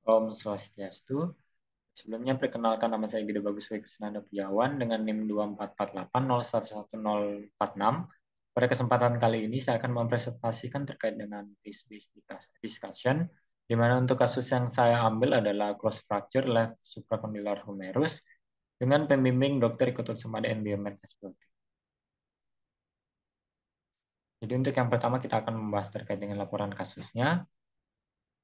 Om Swastiastu. Sebelumnya perkenalkan nama saya Gede Bagus Krisnanda Pujawan dengan NIM 24480111046. Pada kesempatan kali ini saya akan mempresentasikan terkait dengan case-based discussion, di mana untuk kasus yang saya ambil adalah close fracture left supracondylar humerus dengan pembimbing Dr. Iketut Sumade and Biomed SPLT. Jadi untuk yang pertama kita akan membahas terkait dengan laporan kasusnya,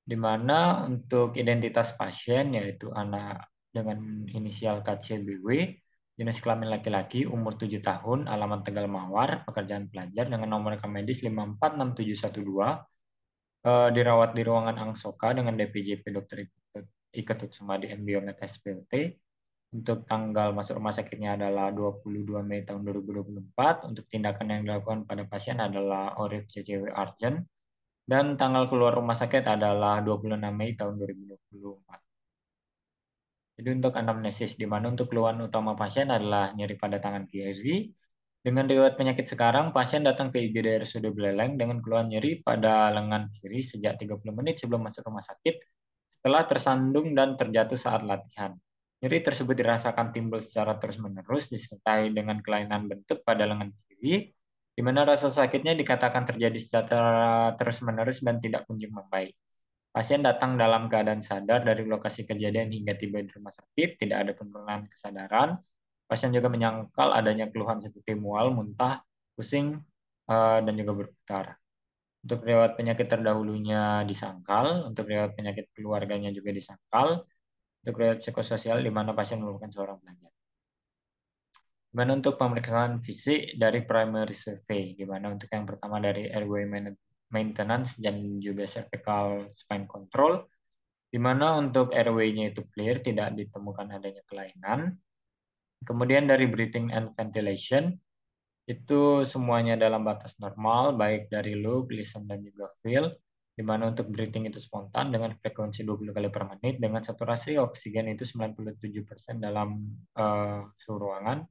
di mana untuk identitas pasien yaitu anak dengan inisial KCBW, jenis kelamin laki-laki, umur 7 tahun, alamat Tegal Mawar, pekerjaan pelajar dengan nomor rekam medis 546712, dirawat di ruangan Angsoka dengan DPJP Dr. Iketut Sumadi M. Biomed SPLT. Untuk tanggal masuk rumah sakitnya adalah 22 Mei tahun 2024. Untuk tindakan yang dilakukan pada pasien adalah ORIF CCW Urgent. Dan tanggal keluar rumah sakit adalah 26 Mei tahun 2024. Jadi untuk anamnesis, di mana untuk keluhan utama pasien adalah nyeri pada tangan kiri. Dengan riwayat penyakit sekarang, pasien datang ke IGD RSUD Buleleng dengan keluhan nyeri pada lengan kiri sejak 30 menit sebelum masuk rumah sakit setelah tersandung dan terjatuh saat latihan. Nyeri tersebut dirasakan timbul secara terus-menerus disertai dengan kelainan bentuk pada lengan kiri, di mana rasa sakitnya dikatakan terjadi secara terus-menerus dan tidak kunjung membaik. Pasien datang dalam keadaan sadar dari lokasi kejadian hingga tiba di rumah sakit, tidak ada penurunan kesadaran. Pasien juga menyangkal adanya keluhan seperti mual, muntah, pusing, dan juga berputar. Untuk riwayat penyakit terdahulunya disangkal, untuk riwayat penyakit keluarganya juga disangkal, untuk riwayat psikososial di mana pasien merupakan seorang pelajar. Gimana untuk pemeriksaan fisik dari primary survey, di mana untuk yang pertama dari airway maintenance dan juga cervical spine control, di mana untuk airway-nya itu clear, tidak ditemukan adanya kelainan. Kemudian dari breathing and ventilation, itu semuanya dalam batas normal, baik dari look, listen, dan juga feel, di mana untuk breathing itu spontan dengan frekuensi 20 kali per menit, dengan saturasi oksigen itu 97% dalam suhu ruangan.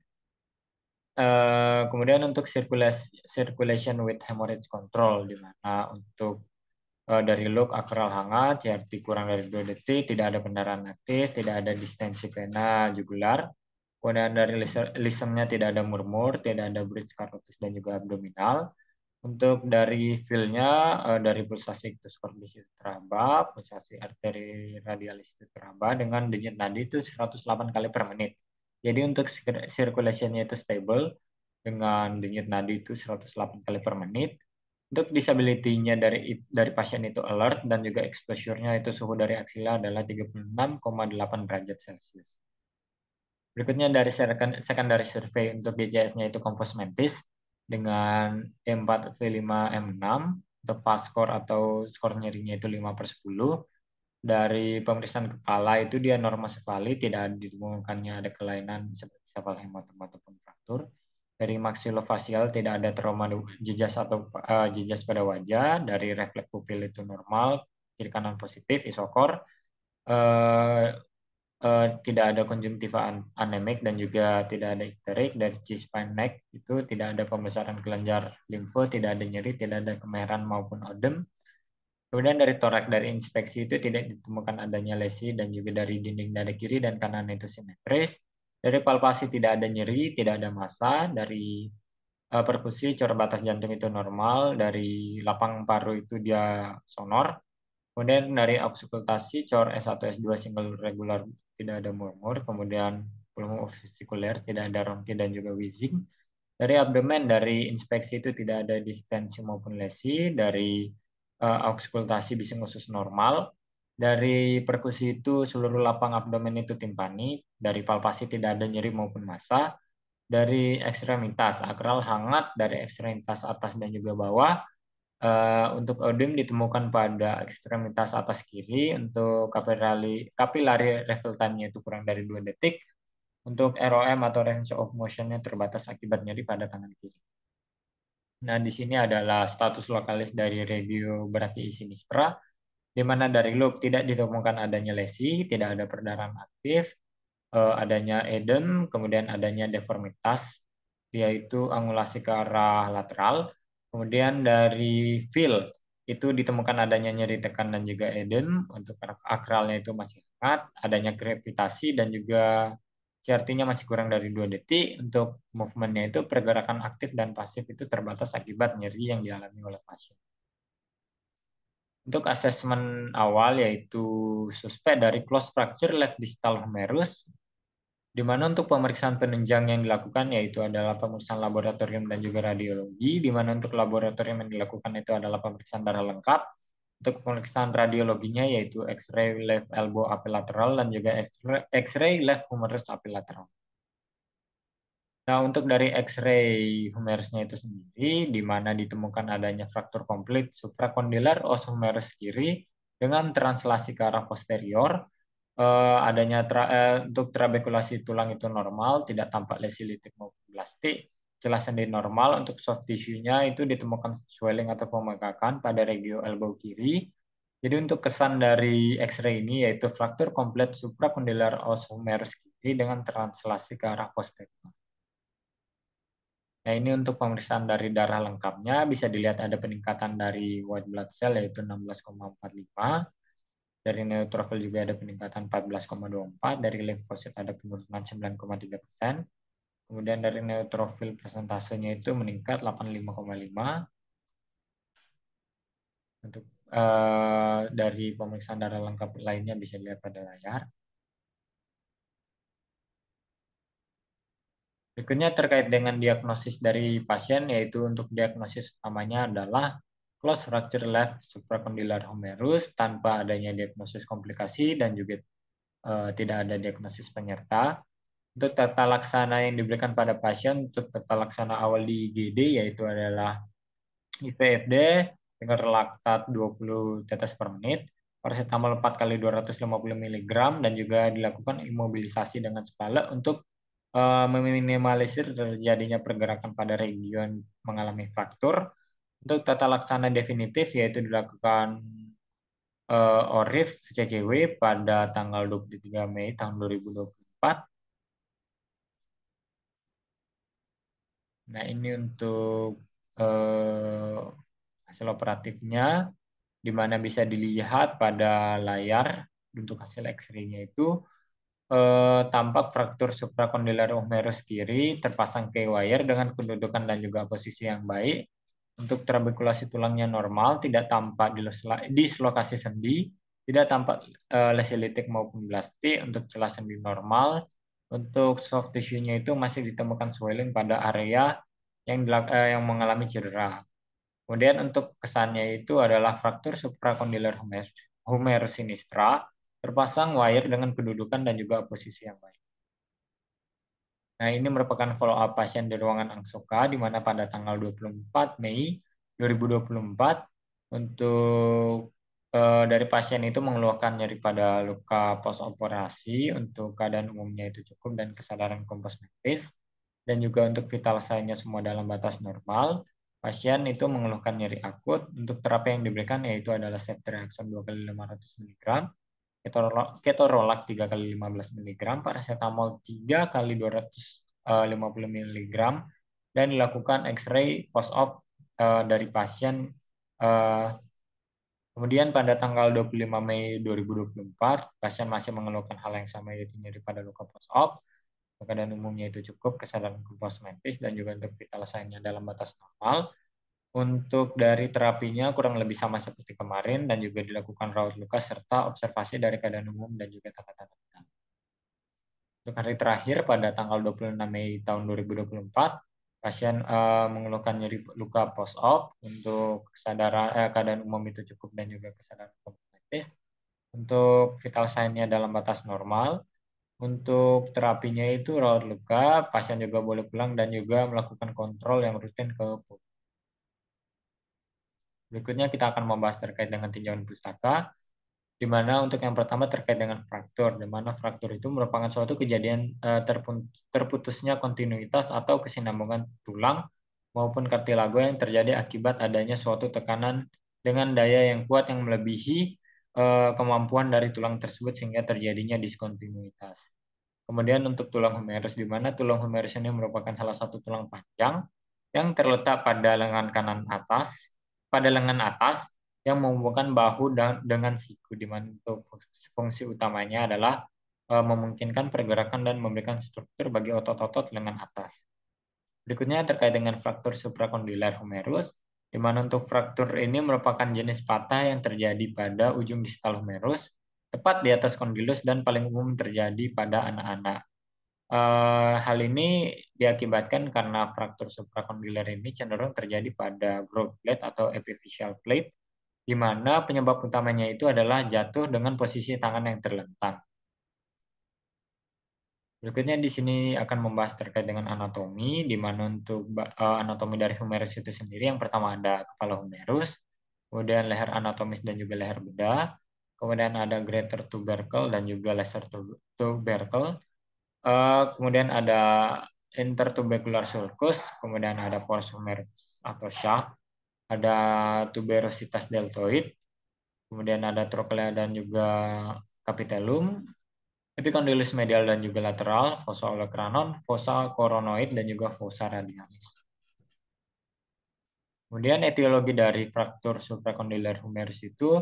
Kemudian untuk circulation with hemorrhage control, di mana untuk dari look akral hangat, CRT kurang dari 2 detik, tidak ada pendarahan aktif, tidak ada distensi vena jugular. Kemudian dari listennya tidak ada murmur, tidak ada bridge carotis dan juga abdominal. Untuk dari feel-nya, dari pulsasi ictus cordis itu teraba, pulsasi arteri radialis itu teraba dengan denyut nadi itu 108 kali per menit. Jadi untuk circulation-nya itu stable dengan denyut nadi itu 108 kali per menit. Untuk disability-nya dari pasien itu alert dan juga exposure-nya itu suhu dari aksila adalah 36,8 derajat Celcius. Berikutnya dari secondary survey untuk DJS-nya itu compos mentis dengan E4, V5, M6. Untuk fast score atau skor nyerinya itu 5/10. Dari pemeriksaan kepala itu dia normosephali, tidak ditemukannya ada kelainan seperti sefal hematoma ataupun fraktur. Dari maksilofacial tidak ada trauma jejas atau jejas pada wajah. Dari refleks pupil itu normal, kiri kanan positif, isokor. Eh, tidak ada konjungtiva anemik dan juga tidak ada ikterik. Dari C-spine neck itu tidak ada pembesaran kelenjar limfe, tidak ada nyeri, tidak ada kemerahan maupun odem. Kemudian dari torak, dari inspeksi itu tidak ditemukan adanya lesi dan juga dari dinding dada kiri dan kanan itu simetris. Dari palpasi tidak ada nyeri, tidak ada massa. Dari perkusi cor batas jantung itu normal. Dari lapang paru itu dia sonor. Kemudian dari auskultasi cor S1 S2 single regular tidak ada murmur. Kemudian pulmonovasikuler tidak ada ronki dan juga wheezing. Dari abdomen, dari inspeksi itu tidak ada distensi maupun lesi. Dari auskultasi bising usus normal. Dari perkusi itu seluruh lapang abdomen itu timpani. Dari palpasi tidak ada nyeri maupun massa. Dari ekstremitas akral hangat dari ekstremitas atas dan juga bawah. Untuk odem ditemukan pada ekstremitas atas kiri. Untuk kapilari refill time-nya itu kurang dari 2 detik. Untuk ROM atau range of motion-nya terbatas akibat nyeri pada tangan kiri. Nah, di sini adalah status lokalis dari regio brachii sinistra, di mana dari look tidak ditemukan adanya lesi, tidak ada perdarahan aktif, adanya edem, kemudian adanya deformitas, yaitu angulasi ke arah lateral. Kemudian dari feel, itu ditemukan adanya nyeri tekan dan juga edem. Untuk akralnya itu masih hangat, adanya gravitasi dan juga CRT-nya masih kurang dari 2 detik. Untuk movementnya itu pergerakan aktif dan pasif itu terbatas akibat nyeri yang dialami oleh pasien. Untuk asesmen awal yaitu suspek dari close fracture left distal humerus, di mana untuk pemeriksaan penunjang yang dilakukan yaitu adalah pemeriksaan laboratorium dan juga radiologi, di mana untuk laboratorium yang dilakukan itu adalah pemeriksaan darah lengkap. Untuk pemeriksaan radiologinya yaitu X-ray left elbow apilateral dan juga X-ray left humerus apilateral. Nah, untuk dari X-ray humerusnya itu sendiri, di mana ditemukan adanya fraktur komplit suprakondylar os humerus kiri dengan translasi ke arah posterior, adanya untuk trabekulasi tulang itu normal, tidak tampak lesi litik maupun plastik, celah sendi normal. Untuk soft tissue-nya itu ditemukan swelling atau pembengkakan pada regio elbow kiri. Jadi untuk kesan dari X-ray ini yaitu fraktur komplit suprakondylar os humerus kiri dengan translasi ke arah posterior. Nah, ini untuk pemeriksaan dari darah lengkapnya bisa dilihat ada peningkatan dari white blood cell yaitu 16,45, dari neutrophil juga ada peningkatan 14,24, dari limfosit ada penurunan 9,3%. Kemudian dari neutrophil persentasenya itu meningkat 85,5. Untuk dari pemeriksaan darah lengkap lainnya bisa dilihat pada layar. Berikutnya terkait dengan diagnosis dari pasien, yaitu untuk diagnosis utamanya adalah close fracture left supracondylar humerus tanpa adanya diagnosis komplikasi dan juga tidak ada diagnosis penyerta. Untuk tata laksana yang diberikan pada pasien, untuk tata laksana awal di IGD yaitu adalah IVFD dengan relaktat 20 tetes per menit, paracetamol 4 kali 250 mg, dan juga dilakukan imobilisasi dengan spale untuk meminimalisir terjadinya pergerakan pada region mengalami fraktur. Untuk tata laksana definitif yaitu dilakukan ORIF CCW pada tanggal 23 Mei tahun 2024. Nah, ini untuk eh, hasil operatifnya, di mana bisa dilihat pada layar untuk hasil X-ray-nya itu tampak fraktur suprakondylar humerus kiri terpasang K wire dengan kedudukan dan juga posisi yang baik. Untuk trabekulasi tulangnya normal, tidak tampak dislokasi sendi, tidak tampak lesi litik maupun plastik. Untuk celah sendi normal. Untuk soft tissue-nya itu masih ditemukan swelling pada area yang mengalami cedera. Kemudian untuk kesannya itu adalah fraktur supracondylar humerus sinistra terpasang wire dengan kedudukan dan juga posisi yang baik. Nah, ini merupakan follow up pasien di ruangan Angsoka di mana pada tanggal 24 Mei 2024 untuk dari pasien itu mengeluhkan nyeri pada luka post operasi. Untuk keadaan umumnya itu cukup dan kesadaran komposmentis, dan juga untuk vital sign-nya semua dalam batas normal. Pasien itu mengeluhkan nyeri akut. Untuk terapi yang diberikan yaitu adalah ceftriaxone 2 kali 500 mg, ketorolac 3 kali 15 mg, paracetamol 3 kali 250 mg, dan dilakukan X-ray post-op dari pasien. Kemudian pada tanggal 25 Mei 2024, pasien masih mengeluhkan hal yang sama yaitu nyeri pada luka post-op. Keadaan umumnya itu cukup, kesadaran komposmentis, dan juga untuk vital sign-nya dalam batas normal. Untuk dari terapinya kurang lebih sama seperti kemarin dan juga dilakukan rawat luka serta observasi dari keadaan umum dan juga tanda-tanda vital. Untuk hari terakhir pada tanggal 26 Mei tahun 2024, pasien mengeluhkan nyeri luka post-op. Untuk keadaan umum itu cukup dan juga kesadaran komposmentis. Untuk vital sign-nya dalam batas normal. Untuk terapinya itu rawat luka, pasien juga boleh pulang dan juga melakukan kontrol yang rutin ke PUP. Berikutnya kita akan membahas terkait dengan tinjauan pustaka, di mana untuk yang pertama terkait dengan fraktur, di mana fraktur itu merupakan suatu kejadian terputusnya kontinuitas atau kesinambungan tulang maupun kartilago yang terjadi akibat adanya suatu tekanan dengan daya yang kuat yang melebihi kemampuan dari tulang tersebut sehingga terjadinya diskontinuitas. Kemudian untuk tulang humerus, di mana tulang humerus ini merupakan salah satu tulang panjang yang terletak pada lengan kanan atas, pada lengan atas, yang menghubungkan bahu dengan siku, di mana untuk fungsi utamanya adalah memungkinkan pergerakan dan memberikan struktur bagi otot-otot lengan atas. Berikutnya terkait dengan fraktur suprakondylar humerus, di mana untuk fraktur ini merupakan jenis patah yang terjadi pada ujung distal humerus, tepat di atas kondilus dan paling umum terjadi pada anak-anak. Hal ini diakibatkan karena fraktur suprakondylar ini cenderung terjadi pada growth plate atau epiphyseal plate, di mana penyebab utamanya itu adalah jatuh dengan posisi tangan yang terlentang. Berikutnya di sini akan membahas terkait dengan anatomi, di mana untuk anatomi dari humerus itu sendiri, yang pertama ada kepala humerus, kemudian leher anatomis dan juga leher bedah, kemudian ada greater tubercle dan juga lesser tubercle, kemudian ada intertubercular sulcus, kemudian ada pons humerus atau shaft, ada tuberositas deltoid, kemudian ada trochlea dan juga capitellum, epicondylus medial dan juga lateral, fossa olecranon, fossa coronoid, dan juga fossa radialis. Kemudian etiologi dari fraktur supracondylar humerus itu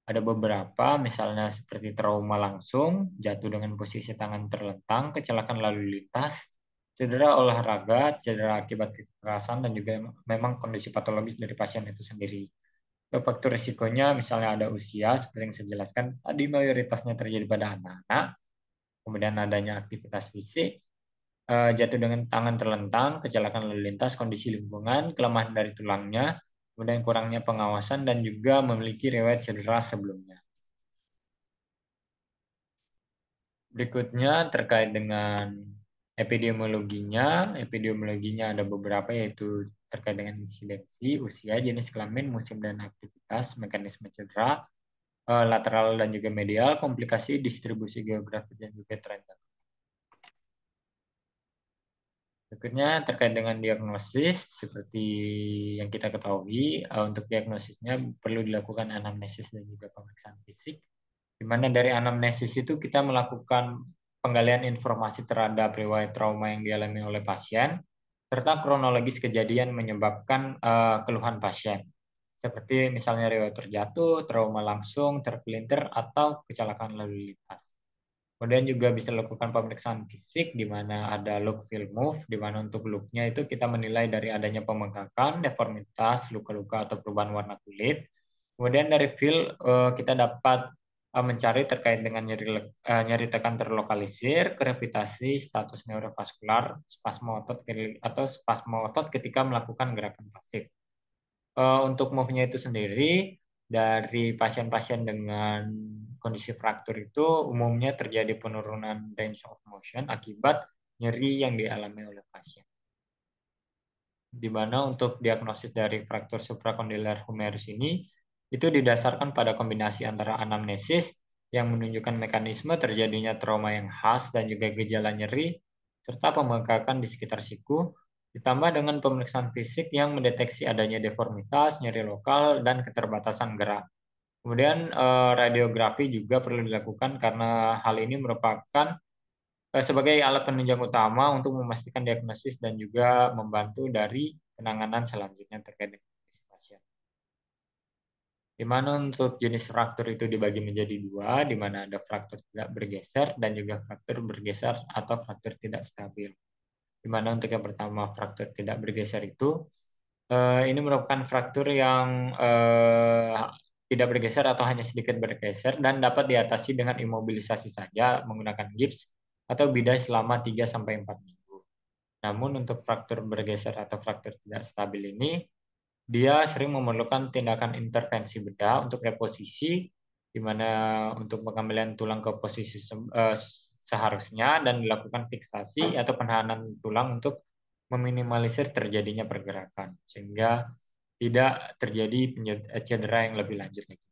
ada beberapa, misalnya seperti trauma langsung, jatuh dengan posisi tangan terlentang, kecelakaan lalu lintas, cedera olahraga, cedera akibat kekerasan, dan juga memang kondisi patologis dari pasien itu sendiri. Faktor risikonya misalnya ada usia, seperti yang saya jelaskan, tadi mayoritasnya terjadi pada anak-anak, kemudian adanya aktivitas fisik, jatuh dengan tangan terlentang, kecelakaan lalu lintas, kondisi lingkungan, kelemahan dari tulangnya, kemudian kurangnya pengawasan, dan juga memiliki riwayat cedera sebelumnya. Berikutnya terkait dengan epidemiologinya. Epidemiologinya ada beberapa, yaitu terkait dengan insidensi, usia, jenis kelamin, musim dan aktivitas, mekanisme cedera, lateral dan juga medial, komplikasi, distribusi geografis, dan juga tren. Berikutnya terkait dengan diagnosis, seperti yang kita ketahui, untuk diagnosisnya perlu dilakukan anamnesis dan juga pemeriksaan fisik, di mana dari anamnesis itu kita melakukan penggalian informasi terhadap riwayat trauma yang dialami oleh pasien, serta kronologis kejadian menyebabkan keluhan pasien, seperti misalnya riwayat terjatuh, trauma langsung, terpelintir, atau kecelakaan lalu lintas. Kemudian juga bisa lakukan pemeriksaan fisik, di mana ada look, feel, move, di mana untuk look-nya itu kita menilai dari adanya pembengkakan, deformitas, luka-luka, atau perubahan warna kulit. Kemudian dari feel, kita dapat mencari terkait dengan nyeri tekan terlokalisir, krepitasi, status neurovaskular, spasma otot, atau spasma otot ketika melakukan gerakan pasif. Untuk move-nya itu sendiri, dari pasien-pasien dengan kondisi fraktur itu umumnya terjadi penurunan range of motion akibat nyeri yang dialami oleh pasien. Di mana untuk diagnosis dari fraktur supracondylar humerus ini itu didasarkan pada kombinasi antara anamnesis yang menunjukkan mekanisme terjadinya trauma yang khas dan juga gejala nyeri, serta pembengkakan di sekitar siku, ditambah dengan pemeriksaan fisik yang mendeteksi adanya deformitas, nyeri lokal, dan keterbatasan gerak. Kemudian radiografi juga perlu dilakukan karena hal ini merupakan sebagai alat penunjang utama untuk memastikan diagnosis dan juga membantu dari penanganan selanjutnya terkait dengan kondisi pasien. Di mana untuk jenis fraktur itu dibagi menjadi dua, di mana ada fraktur tidak bergeser dan juga fraktur bergeser atau fraktur tidak stabil. Di mana untuk yang pertama fraktur tidak bergeser itu ini merupakan fraktur yang tidak bergeser atau hanya sedikit bergeser dan dapat diatasi dengan imobilisasi saja menggunakan gips atau bidai selama 3-4 minggu. Namun untuk fraktur bergeser atau fraktur tidak stabil ini, dia sering memerlukan tindakan intervensi bedah untuk reposisi, di mana untuk pengambilan tulang ke posisi seharusnya dan dilakukan fiksasi atau penahanan tulang untuk meminimalisir terjadinya pergerakan, sehingga tidak terjadi cedera yang lebih lanjut lagi.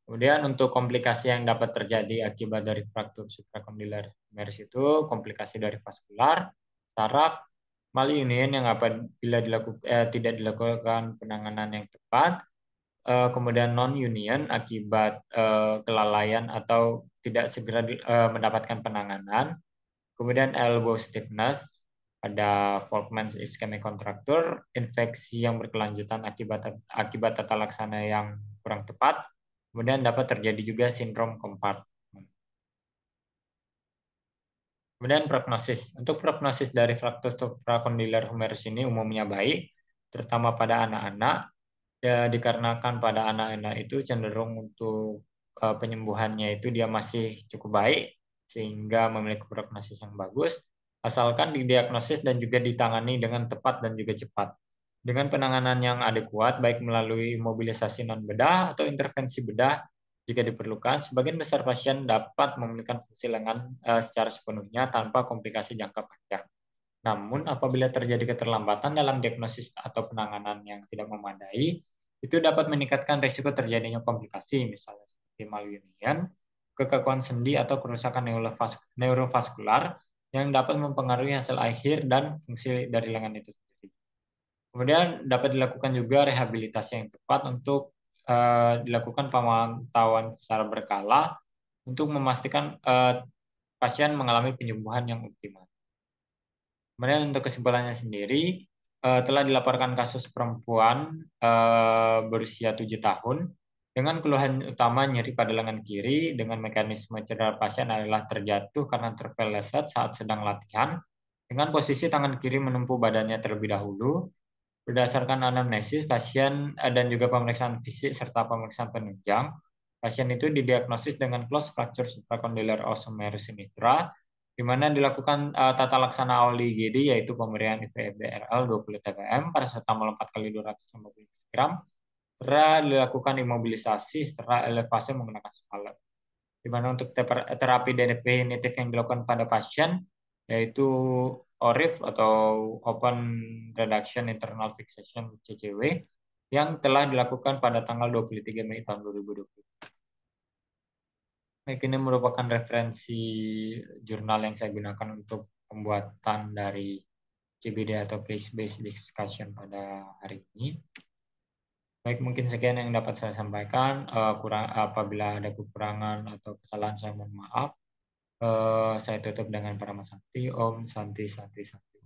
Kemudian untuk komplikasi yang dapat terjadi akibat dari fraktur supracondylar humerus itu komplikasi dari vaskular, saraf, malunion yang apabila tidak dilakukan penanganan yang tepat, kemudian non-union akibat kelalaian atau tidak segera mendapatkan penanganan, kemudian elbow stiffness, Pada Volkmann's ischemic contracture, infeksi yang berkelanjutan akibat tata laksana yang kurang tepat. Kemudian dapat terjadi juga sindrom compartment. Kemudian prognosis. Untuk prognosis dari fraktur supracondylar humerus ini umumnya baik, terutama pada anak-anak. Ya, dikarenakan pada anak-anak itu cenderung untuk penyembuhannya itu dia masih cukup baik, sehingga memiliki prognosis yang bagus, asalkan didiagnosis dan juga ditangani dengan tepat dan juga cepat. Dengan penanganan yang adekuat, baik melalui mobilisasi non-bedah atau intervensi bedah, jika diperlukan, sebagian besar pasien dapat memulihkan fungsi lengan secara sepenuhnya tanpa komplikasi jangka panjang. Namun, apabila terjadi keterlambatan dalam diagnosis atau penanganan yang tidak memadai, itu dapat meningkatkan risiko terjadinya komplikasi, misalnya seperti malunion, kekakuan sendi, atau kerusakan neurovaskular yang dapat mempengaruhi hasil akhir dan fungsi dari lengan itu sendiri. Kemudian dapat dilakukan juga rehabilitasi yang tepat untuk dilakukan pemantauan secara berkala untuk memastikan pasien mengalami penyembuhan yang optimal. Kemudian untuk kesimpulannya sendiri, telah dilaporkan kasus perempuan berusia 7 tahun dengan keluhan utama nyeri pada lengan kiri dengan mekanisme cedera pasien adalah terjatuh karena terpeleset saat sedang latihan dengan posisi tangan kiri menempuh badannya terlebih dahulu. Berdasarkan anamnesis pasien dan juga pemeriksaan fisik serta pemeriksaan penunjang, pasien itu didiagnosis dengan closed fracture supracondylar osteomerus sinistra, di mana dilakukan tata laksana awal di IGD yaitu pemberian IVFDRL 20 TPM, paracetamol 4 kali 250 mg, serta dilakukan imobilisasi setelah elevasi menggunakan spalet. Di mana untuk terapi definitif yang dilakukan pada pasien yaitu ORIF atau Open Reduction Internal Fixation CCW yang telah dilakukan pada tanggal 23 Mei tahun 2020. Baik, ini merupakan referensi jurnal yang saya gunakan untuk pembuatan dari CBD atau case-based discussion pada hari ini. Baik, mungkin sekian yang dapat saya sampaikan. Apabila ada kekurangan atau kesalahan, saya mohon maaf. Saya tutup dengan Parama Sakti. Om Santi Santi Santi.